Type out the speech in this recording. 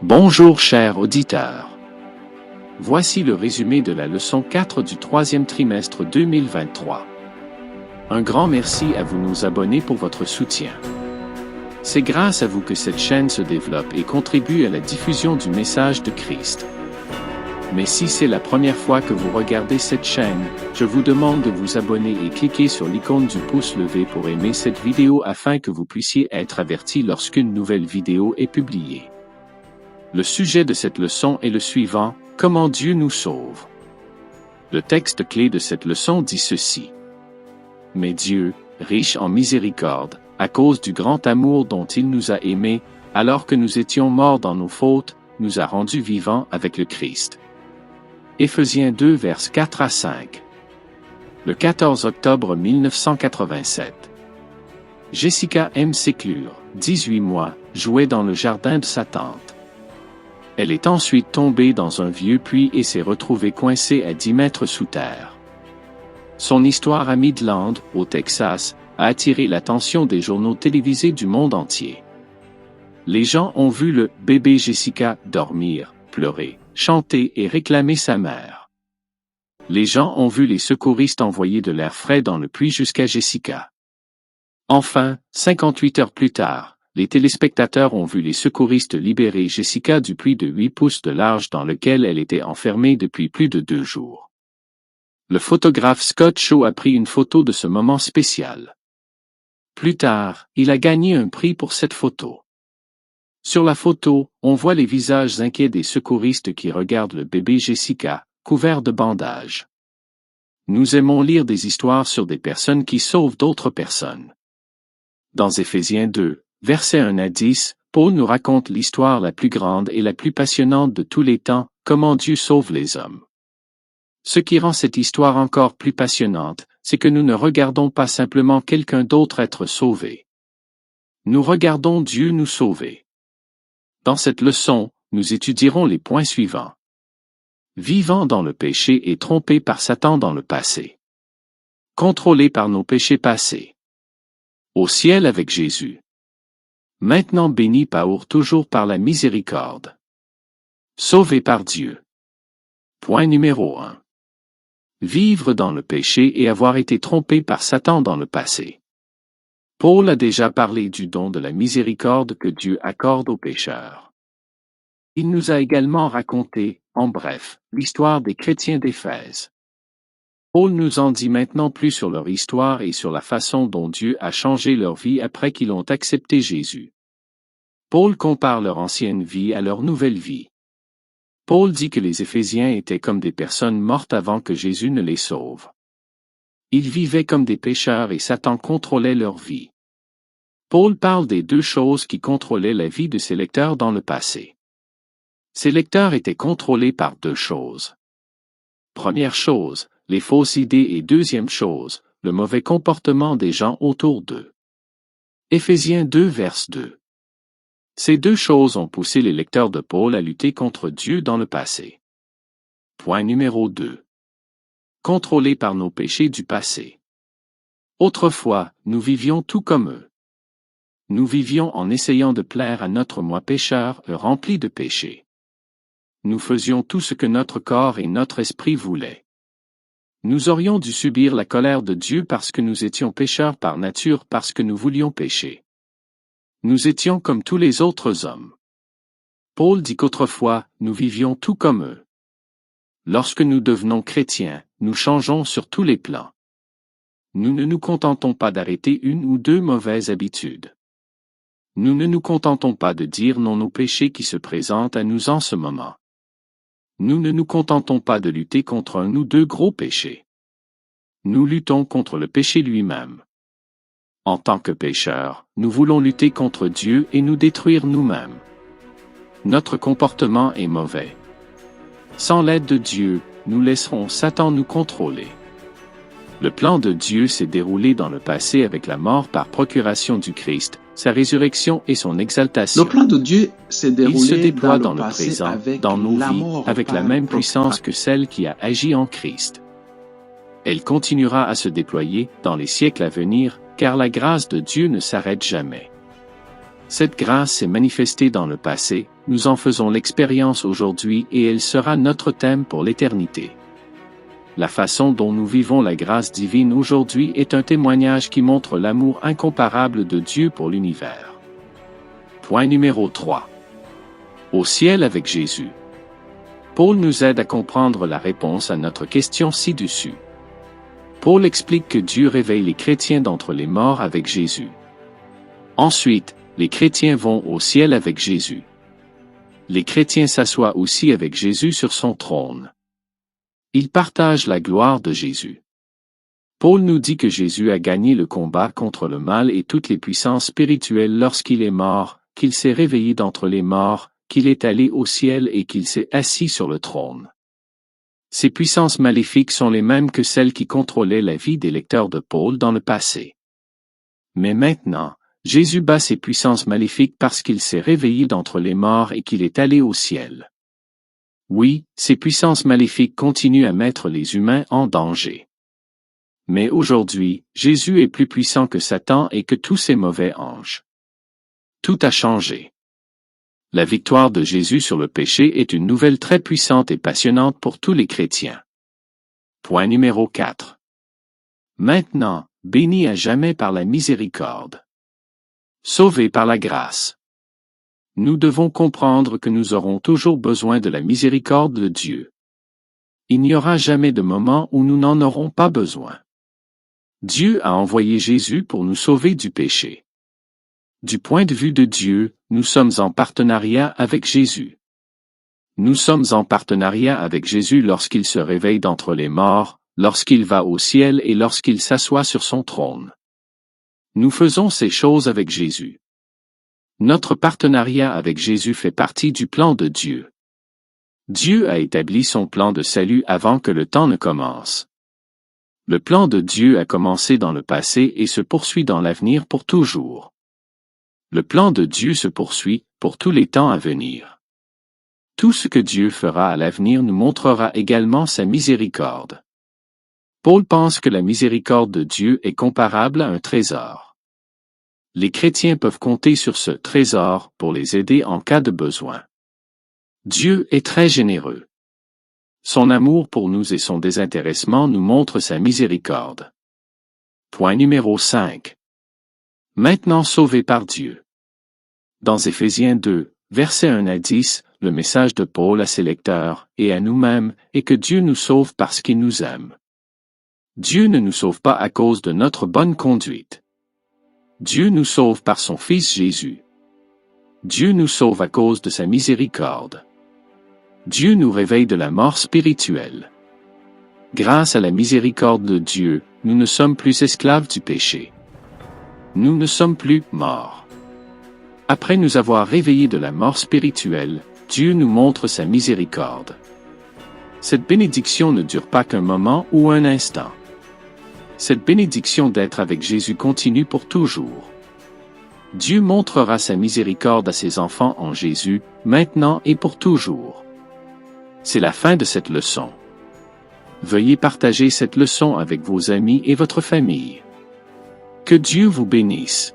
Bonjour chers auditeurs. Voici le résumé de la leçon 4 du troisième trimestre 2023. Un grand merci à vous nos abonnés pour votre soutien. C'est grâce à vous que cette chaîne se développe et contribue à la diffusion du message de Christ. Mais si c'est la première fois que vous regardez cette chaîne, je vous demande de vous abonner et cliquer sur l'icône du pouce levé pour aimer cette vidéo afin que vous puissiez être averti lorsqu'une nouvelle vidéo est publiée. Le sujet de cette leçon est le suivant: comment Dieu nous sauve. Le texte clé de cette leçon dit ceci. Mais Dieu, riche en miséricorde, à cause du grand amour dont il nous a aimés, alors que nous étions morts dans nos fautes, nous a rendus vivants avec le Christ. Éphésiens 2 vers 4 à 5. Le 14 octobre 1987. Jessica M. Seclure, 18 mois, jouait dans le jardin de sa tante. Elle est ensuite tombée dans un vieux puits et s'est retrouvée coincée à 10 mètres sous terre. Son histoire à Midland, au Texas, a attiré l'attention des journaux télévisés du monde entier. Les gens ont vu le bébé Jessica dormir, pleurer, chanter et réclamer sa mère. Les gens ont vu les secouristes envoyer de l'air frais dans le puits jusqu'à Jessica. Enfin, 58 heures plus tard, les téléspectateurs ont vu les secouristes libérer Jessica du puits de 8 pouces de large dans lequel elle était enfermée depuis plus de 2 jours. Le photographe Scott Shaw a pris une photo de ce moment spécial. Plus tard, il a gagné un prix pour cette photo. Sur la photo, on voit les visages inquiets des secouristes qui regardent le bébé Jessica, couvert de bandages. Nous aimons lire des histoires sur des personnes qui sauvent d'autres personnes. Dans Éphésiens 2, versets 1 à 10, Paul nous raconte l'histoire la plus grande et la plus passionnante de tous les temps, comment Dieu sauve les hommes. Ce qui rend cette histoire encore plus passionnante, c'est que nous ne regardons pas simplement quelqu'un d'autre être sauvé. Nous regardons Dieu nous sauver. Dans cette leçon, nous étudierons les points suivants. Vivant dans le péché et trompé par Satan dans le passé. Contrôlé par nos péchés passés. Au ciel avec Jésus. Maintenant béni pour toujours par la miséricorde. Sauvé par Dieu. Point numéro 1. Vivre dans le péché et avoir été trompé par Satan dans le passé. Paul a déjà parlé du don de la miséricorde que Dieu accorde aux pécheurs. Il nous a également raconté, en bref, l'histoire des chrétiens d'Éphèse. Paul nous en dit maintenant plus sur leur histoire et sur la façon dont Dieu a changé leur vie après qu'ils ont accepté Jésus. Paul compare leur ancienne vie à leur nouvelle vie. Paul dit que les Éphésiens étaient comme des personnes mortes avant que Jésus ne les sauve. Ils vivaient comme des pécheurs et Satan contrôlait leur vie. Paul parle des deux choses qui contrôlaient la vie de ses lecteurs dans le passé. Ces lecteurs étaient contrôlés par deux choses. Première chose, les fausses idées et deuxième chose, le mauvais comportement des gens autour d'eux. Éphésiens 2 vers 2. Ces deux choses ont poussé les lecteurs de Paul à lutter contre Dieu dans le passé. Point numéro 2. Contrôlés par nos péchés du passé. Autrefois, nous vivions tout comme eux. Nous vivions en essayant de plaire à notre moi pécheur rempli de péchés. Nous faisions tout ce que notre corps et notre esprit voulaient. Nous aurions dû subir la colère de Dieu parce que nous étions pécheurs par nature parce que nous voulions pécher. Nous étions comme tous les autres hommes. Paul dit qu'autrefois, nous vivions tout comme eux. Lorsque nous devenons chrétiens, nous changeons sur tous les plans. Nous ne nous contentons pas d'arrêter une ou deux mauvaises habitudes. Nous ne nous contentons pas de dire non aux péchés qui se présentent à nous en ce moment. Nous ne nous contentons pas de lutter contre un ou deux gros péchés. Nous luttons contre le péché lui-même. En tant que pécheurs, nous voulons lutter contre Dieu et nous détruire nous-mêmes. Notre comportement est mauvais. Sans l'aide de Dieu, nous laisserons Satan nous contrôler. Le plan de Dieu s'est déroulé dans le passé avec la mort par procuration du Christ, sa résurrection et son exaltation. Le plan de Dieu s'est déroulé Il se déploie dans le le passé présent, avec dans nos la vies, mort avec la par même puissance procuration. que celle qui a agi en Christ. Elle continuera à se déployer dans les siècles à venir, car la grâce de Dieu ne s'arrête jamais. Cette grâce s'est manifestée dans le passé, nous en faisons l'expérience aujourd'hui et elle sera notre thème pour l'éternité. La façon dont nous vivons la grâce divine aujourd'hui est un témoignage qui montre l'amour incomparable de Dieu pour l'univers. Point numéro 3. Au ciel avec Jésus. Paul nous aide à comprendre la réponse à notre question ci-dessus. Paul explique que Dieu réveille les chrétiens d'entre les morts avec Jésus. Ensuite, les chrétiens vont au ciel avec Jésus. Les chrétiens s'assoient aussi avec Jésus sur son trône. Ils partagent la gloire de Jésus. Paul nous dit que Jésus a gagné le combat contre le mal et toutes les puissances spirituelles lorsqu'il est mort, qu'il s'est réveillé d'entre les morts, qu'il est allé au ciel et qu'il s'est assis sur le trône. Ces puissances maléfiques sont les mêmes que celles qui contrôlaient la vie des lecteurs de Paul dans le passé. Mais maintenant, Jésus bat ces puissances maléfiques parce qu'il s'est réveillé d'entre les morts et qu'il est allé au ciel. Oui, ces puissances maléfiques continuent à mettre les humains en danger. Mais aujourd'hui, Jésus est plus puissant que Satan et que tous ces mauvais anges. Tout a changé. La victoire de Jésus sur le péché est une nouvelle très puissante et passionnante pour tous les chrétiens. Point numéro 4. Maintenant, béni à jamais par la miséricorde. Sauvés par la grâce. Nous devons comprendre que nous aurons toujours besoin de la miséricorde de Dieu. Il n'y aura jamais de moment où nous n'en aurons pas besoin. Dieu a envoyé Jésus pour nous sauver du péché. Du point de vue de Dieu, nous sommes en partenariat avec Jésus. Nous sommes en partenariat avec Jésus lorsqu'il se réveille d'entre les morts, lorsqu'il va au ciel et lorsqu'il s'assoit sur son trône. Nous faisons ces choses avec Jésus. Notre partenariat avec Jésus fait partie du plan de Dieu. Dieu a établi son plan de salut avant que le temps ne commence. Le plan de Dieu a commencé dans le passé et se poursuit dans l'avenir pour toujours. Le plan de Dieu se poursuit pour tous les temps à venir. Tout ce que Dieu fera à l'avenir nous montrera également sa miséricorde. Paul pense que la miséricorde de Dieu est comparable à un trésor. Les chrétiens peuvent compter sur ce trésor pour les aider en cas de besoin. Dieu est très généreux. Son amour pour nous et son désintéressement nous montrent sa miséricorde. Point numéro 5. Maintenant sauvés par Dieu. Dans Éphésiens 2, versets 1 à 10, le message de Paul à ses lecteurs et à nous-mêmes est que Dieu nous sauve parce qu'il nous aime. Dieu ne nous sauve pas à cause de notre bonne conduite. Dieu nous sauve par son Fils Jésus. Dieu nous sauve à cause de sa miséricorde. Dieu nous réveille de la mort spirituelle. Grâce à la miséricorde de Dieu, nous ne sommes plus esclaves du péché. Nous ne sommes plus morts. Après nous avoir réveillés de la mort spirituelle, Dieu nous montre sa miséricorde. Cette bénédiction ne dure pas qu'un moment ou un instant. Cette bénédiction d'être avec Jésus continue pour toujours. Dieu montrera sa miséricorde à ses enfants en Jésus, maintenant et pour toujours. C'est la fin de cette leçon. Veuillez partager cette leçon avec vos amis et votre famille. Que Dieu vous bénisse.